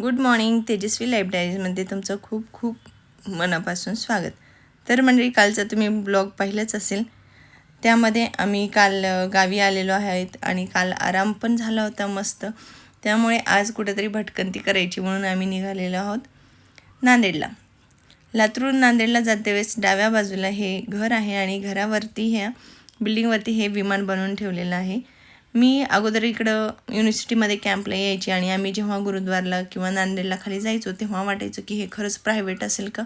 Good morning. Tejaswi life डायरीजमध्ये तुमचं खूप खूप मनापासून स्वागत. तर मंडळी, कालचा तुम्ही ब्लॉग पाहिलंच असेल. त्यामध्ये आम्ही काल गावी आलेलो आहेत आणि काल आराम पण झाला होता मस्त. त्यामुळे आज कुठेतरी भटकंती करायची म्हणून आम्ही निघालेलो आहोत नांदेडला. लातूरून नांदेडला जाते वेळेस डाव्या बाजूला हे घर आहे आणि घरावरती ह्या बिल्डिंगवरती हे विमान बनवून ठेवलेलं आहे. मी अगोदर इकडं युनिव्हर्सिटीमध्ये कॅम्पला यायची आणि आम्ही जेव्हा गुरुद्वारला किंवा नांदेडला खाली जायचो तेव्हा वाटायचं की हे खरंच प्रायव्हेट असेल का.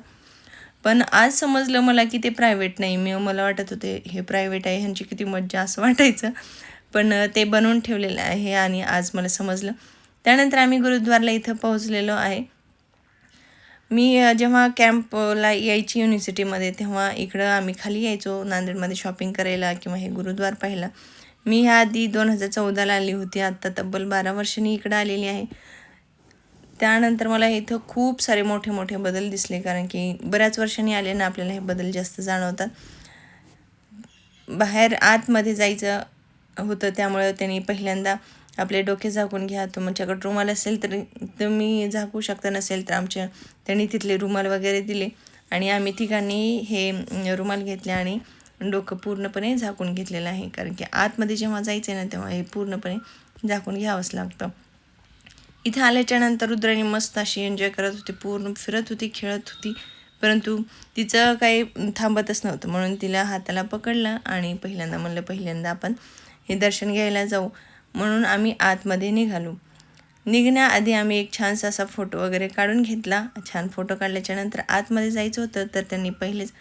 पण आज समजलं मला की ते प्रायव्हेट नाही. मला वाटत होते हे प्रायव्हेट आहे, ह्यांची किती मज्जा असं वाटायचं. पण ते बनवून ठेवलेलं आहे आणि आज मला समजलं. त्यानंतर आम्ही गुरुद्वारला इथं पोहोचलेलो आहे. मी जेव्हा कॅम्पला यायची युनिव्हर्सिटीमध्ये तेव्हा इकडं आम्ही खाली यायचो नांदेडमध्ये शॉपिंग करायला किंवा हे गुरुद्वार पाहायला. मी ह्या आधी 2014ला आली होती. आत्ता तब्बल 12 वर्षांनी इकडं आलेली आहे. त्यानंतर मला इथं खूप सारे मोठे मोठे बदल दिसले, कारण की बऱ्याच वर्षांनी आले ना आपल्याला हे बदल जास्त जाणवतात. बाहेर आतमध्ये जायचं होतं त्यामुळे त्यांनी पहिल्यांदा आपले डोके झाकून घ्या. तुमच्याकडे रुमाल असेल तर तुम्ही झाकू शकता, नसेल तर त्यांनी तिथले रुमाल वगैरे दिले आणि आम्ही ठिकाणी हे रुमाल घेतले आणि डोकं पूर्णपणे झाकून घेतलेलं आहे, कारण की आतमध्ये जेव्हा जायचं आहे ना तेव्हा हे पूर्णपणे झाकून घ्यावंच लागतं. इथं आल्याच्यानंतर रुद्राणी मस्त अशी एन्जॉय करत होती, पूर्ण फिरत होती, खेळत होती. परंतु तिचं काही थांबतच नव्हतं म्हणून तिला हाताला पकडलं आणि पहिल्यांदा आपण हे दर्शन घ्यायला जाऊ म्हणून आम्ही आतमध्ये निघालो. निघण्याआधी आम्ही एक छानसा असा फोटो वगैरे काढून घेतला. छान फोटो काढल्याच्यानंतर आतमध्ये जायचं होतं तर त्यांनी पहिलेच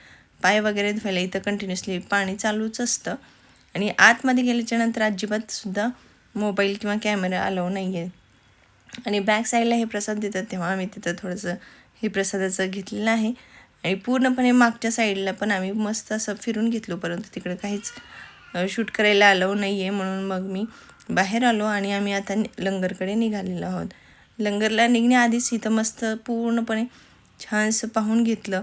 पाय वगैरे धुवायला इथं कंटिन्युअसली पाणी चालूच असतं आणि आतमध्ये गेल्याच्यानंतर अजिबातसुद्धा मोबाईल किंवा कॅमेरा अलाउ नाही आहे. आणि बॅक साईडला हे प्रसाद देतात तेव्हा आम्ही तिथं थोडंसं हे प्रसादाचं घेतलेलं आहे आणि पूर्णपणे मागच्या साईडला पण आम्ही मस्त असं फिरून घेतलो, परंतु तिकडे काहीच शूट करायला अलाउ नाही आहे म्हणून मग मी बाहेर आलो आणि आम्ही आता लंगरकडे निघालेलो आहोत. लंगरला निघण्याआधीच इथं मस्त पूर्णपणे छानसं पाहून घेतलं.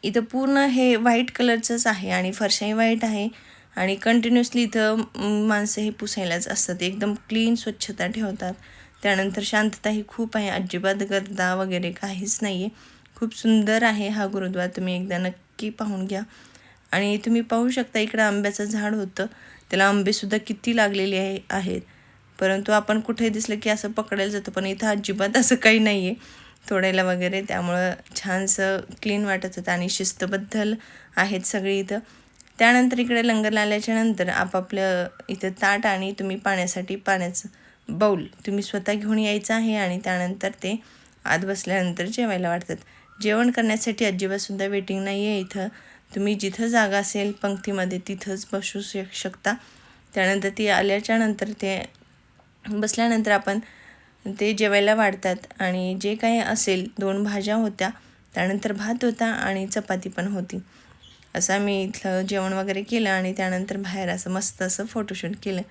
इथं पूर्ण हे व्हाईट कलरचंच आहे आणि फरशाही व्हाईट आहे आणि कंटिन्युअसली इथं माणसं हे पुसायलाच असतात. एकदम क्लीन स्वच्छता ठेवतात. त्यानंतर शांतताही खूप आहे, अजिबात गर्दा वगैरे काहीच नाही आहे. खूप सुंदर आहे हा गुरुद्वार, तुम्ही एकदा नक्की पाहून घ्या. आणि तुम्ही पाहू शकता इकडं आंब्याचं झाड होतं, त्याला आंबेसुद्धा किती लागलेले आहेत. परंतु आपण कुठे दिसलं की असं पकडायला जातो, पण इथं अजिबात असं काही नाही आहे तोडायला वगैरे. त्यामुळं छानसं क्लीन वाटत होतं आणि शिस्तबद्ध आहेत सगळे इथं. त्यानंतर इकडे लंगरला आल्याच्यानंतर आपापलं इथं ताट आणि तुम्ही पाण्याचं बाऊल तुम्ही स्वतः घेऊन यायचं आहे आणि त्यानंतर ते आत बसल्यानंतर जेवायला वाटतात. जेवण करण्यासाठी अजिबातसुद्धा वेटिंग नाही आहे इथं. तुम्ही जिथं जागा असेल पंक्तीमध्ये तिथंच बसू शकता. त्यानंतर ती आल्याच्यानंतर ते बसल्यानंतर आपण ते जेवायला वाढतात आणि जे काही असेल 2 भाज्या होत्या, त्यानंतर भात होता आणि चपाती पण होती. असं आम्ही इथलं जेवण वगैरे केलं आणि त्यानंतर बाहेर असं मस्त असं फोटोशूट केलं.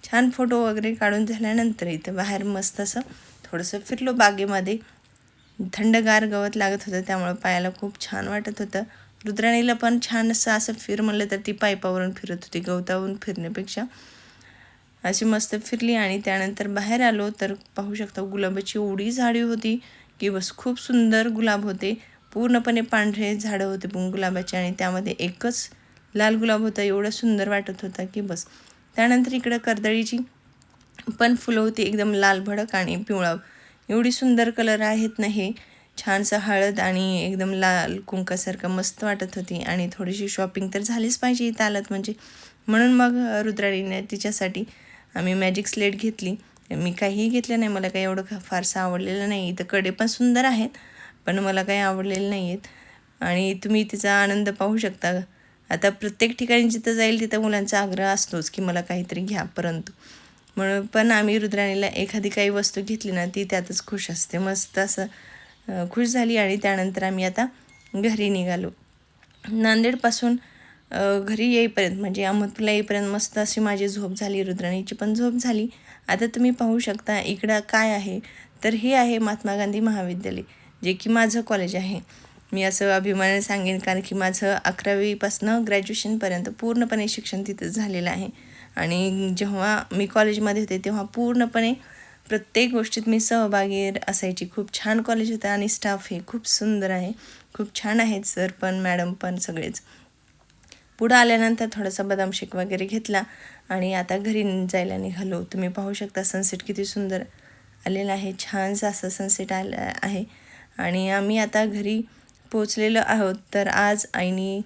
छान फोटो वगैरे काढून झाल्यानंतर इथं बाहेर मस्त असं थोडंसं फिरलो बागेमध्ये. थंडगार गवत लागत होतं त्यामुळं पायाला खूप छान वाटत होतं. रुद्राणीला पण छान असं फिर म्हणलं तर ती पायपावरून फिरत होती, गवतावरून फिरण्यापेक्षा अशी मस्त फिरली. आणि त्यानंतर बाहेर आलो तर पाहू शकता गुलाबाची एवढी झाडी होती की बस, खूप सुंदर गुलाब होते. पूर्णपणे पांढरे झाडं होते पण गुलाबाचे आणि त्यामध्ये एकच लाल गुलाब होता. एवढं सुंदर वाटत होता की बस. त्यानंतर इकडं कर्दळीची पण फुलं होती, एकदम लाल भडक आणि पिवळा. एवढी सुंदर कलर आहेत ना हे. छानसं हळद आणि एकदम लाल कुंकासारखं मस्त वाटत होती. आणि थोडीशी शॉपिंग तर झालीच पाहिजे इथं आलात म्हणजे, म्हणून मग रुद्राणीने तिच्यासाठी आम्ही मॅजिक स्लेट घेतली. मी काहीही घेतलं नाही, मला काही एवढं फारसं आवडलेलं नाही. इथं कडे पण सुंदर आहेत पण मला काही आवडलेले नाही आहेत. आणि तुम्ही तिचा आनंद पाहू शकता. आता प्रत्येक ठिकाणी जिथं जाईल तिथं मुलांचा आग्रह असतोच की मला काहीतरी घ्या, परंतु म्हणून पण आम्ही रुद्राणीला एखादी काही वस्तू घेतली ना ती त्यातच खुश असते. मस्त असं खुश झाली. आणि त्यानंतर आम्ही आता घरी निघालो. नांदेडपासून घरी येईपर्यंत म्हणजे अहमदपूरला येईपर्यंत मस्त अशी माझी झोप झाली, रुद्राणीची पण झोप झाली. आता तुम्ही पाहू शकता इकडं काय आहे तर हे आहे महात्मा गांधी महाविद्यालय, जे की माझं कॉलेज आहे. मी असं अभिमानाने सांगेन कारण की माझं 11वीपासनं ग्रॅज्युएशनपर्यंत पूर्णपणे शिक्षण तिथंच झालेलं आहे. आणि जेव्हा मी कॉलेजमध्ये होते तेव्हा पूर्णपणे प्रत्येक गोष्टीत मी सहभागी असायची. खूप छान कॉलेज होतं आणि स्टाफ हे खूप सुंदर आहे. खूप छान आहेत सर पण मॅडम पण सगळेच. पुढं आल्यानंतर थोडासा बदाम शेक वगैरे घेतला आणि आता घरी जायला निघालो. तुम्ही पाहू शकता सनसेट किती सुंदर आलेला आहे. छानसा असं सनसेट आलं आहे आणि आम्ही आता घरी पोचलेलो आहोत. तर आज आईने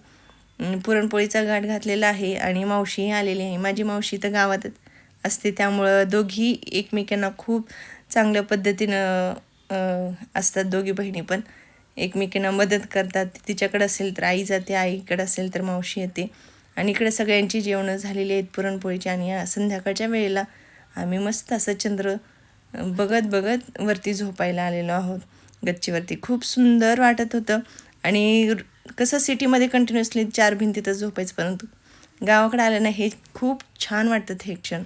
पुरणपोळीचा घाट घातलेला आहे आणि मावशीही आलेली आहे. माझी मावशी तर गावातच असते, त्यामुळं दोघी एकमेकांना खूप चांगल्या पद्धतीनं असतात. दोघी बहिणी पण एकमेकांना मदत करतात. तिच्याकडे असेल तर आई जाते, आईकडे असेल तर मावशी येते. आणि इकडे सगळ्यांची जेवणं झालेली आहेत पुरणपोळीची. आणि संध्याकाळच्या वेळेला आम्ही मस्त असं चंद्र बघत बघत वरती झोपायला आलेलो आहोत गच्चीवरती. खूप सुंदर वाटत होतं. आणि कसं सिटीमध्ये कंटिन्युअसली 4 भिंतीतच झोपायचं, परंतु गावाकडे आलं ना हे खूप छान वाटतं हे क्षण.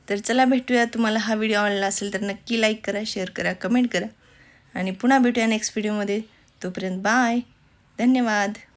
तर चला भेटूया. तुम्हाला हा व्हिडिओ आवडला असेल तर नक्की लाईक करा, शेअर करा, कमेंट करा आणि पुन्हा भेटूया नेक्स्ट व्हिडिओमध्ये. तोपर्यंत बाय. धन्यवाद.